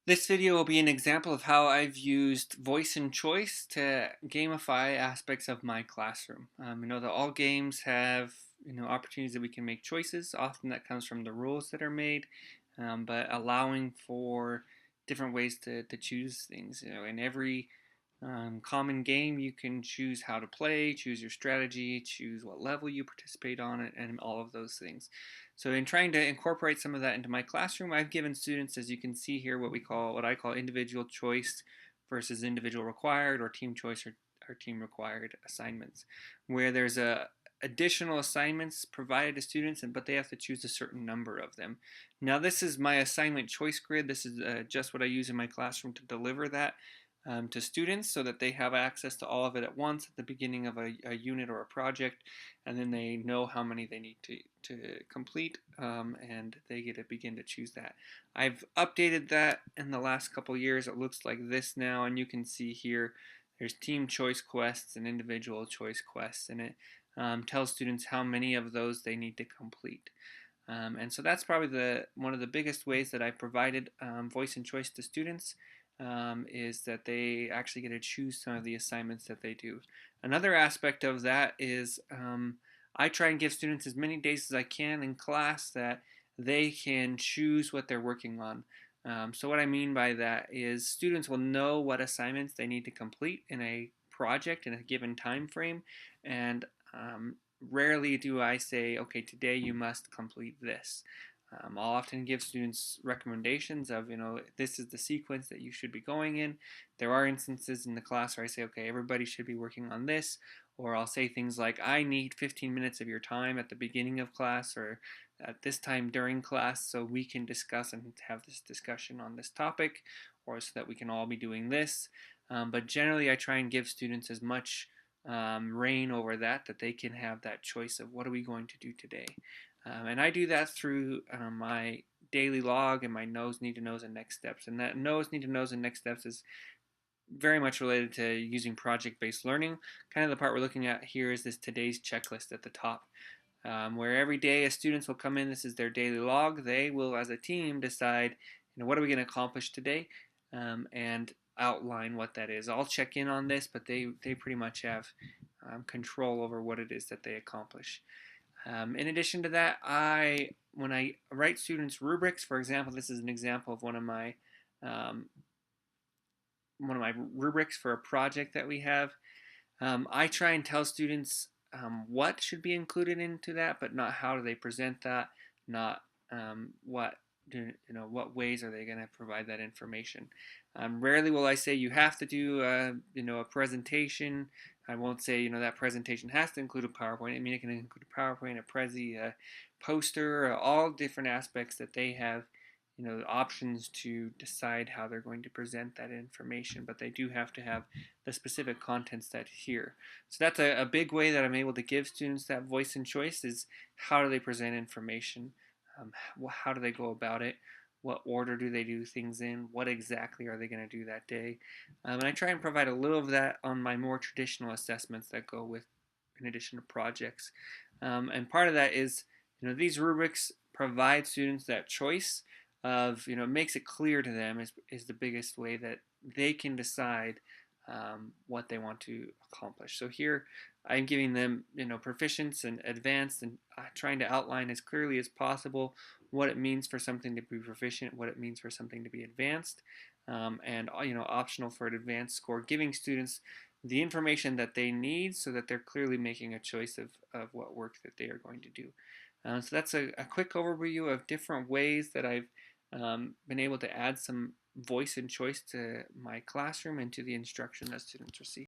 This video will be an example of how I've used voice and choice to gamify aspects of my classroom. That all games have opportunities that we can make choices. Often that comes from the rules that are made, but allowing for different ways to choose things. In every common game, you can choose how to play, choose your strategy, choose what level you participate on it, and all of those things. So in trying to incorporate some of that into my classroom, I've given students, as you can see here, what I call individual choice versus individual required, or team choice or team required assignments, where there's additional assignments provided to students, but they have to choose a certain number of them. Now this is my assignment choice grid. This is just what I use in my classroom to deliver that to students so that they have access to all of it at once at the beginning of a unit or a project, and then they know how many they need to complete, and they get to begin to choose that. I've updated that in the last couple years. It looks like this now, and you can see here there's team choice quests and individual choice quests, and it tells students how many of those they need to complete. And so that's probably one of the biggest ways that I provided voice and choice to students, is that they actually get to choose some of the assignments that they do. Another aspect of that is I try and give students as many days as I can in class that they can choose what they're working on. So what I mean by that is students will know what assignments they need to complete in a project in a given time frame, and rarely do I say, okay, today you must complete this. I'll often give students recommendations of, this is the sequence that you should be going in. There are instances in the class where I say, okay, everybody should be working on this, or I'll say things like, I need 15 minutes of your time at the beginning of class or at this time during class so we can discuss and have this discussion on this topic, or so that we can all be doing this. But generally, I try and give students as much reign over that they can have that choice of what are we going to do today. And I do that through my daily log and my knows, need to knows, and next steps. And that knows, need to knows, and next steps is very much related to using project-based learning. Kind of the part we're looking at here is this today's checklist at the top, where every day as students will come in, this is their daily log. They will, as a team, decide, what are we going to accomplish today, and outline what that is. I'll check in on this, but they pretty much have control over what it is that they accomplish. In addition to that, when I write students rubrics, for example, this is an example of um, one of my rubrics for a project that we have. I try and tell students what should be included into that, but not how do they present that, not what ways are they going to provide that information. Rarely will I say you have to do a presentation. I won't say that presentation has to include a PowerPoint. I mean, it can include a PowerPoint, a Prezi, a poster, all different aspects that they have options to decide how they're going to present that information, but they do have to have the specific contents that's here. So that's a big way that I'm able to give students that voice and choice, is how do they present information, how do they go about it, what order do they do things in, what exactly are they going to do that day. And I try and provide a little of that on my more traditional assessments that go with, in addition to projects. And part of that is, these rubrics provide students that choice of, makes it clear to them, is the biggest way that they can decide what they want to accomplish. So here I'm giving them, proficiency and advanced, and trying to outline as clearly as possible what it means for something to be proficient, what it means for something to be advanced, and optional for an advanced score, giving students the information that they need so that they're clearly making a choice of what work that they are going to do. So that's a quick overview of different ways that I've been able to add some voice and choice to my classroom and to the instruction that students receive.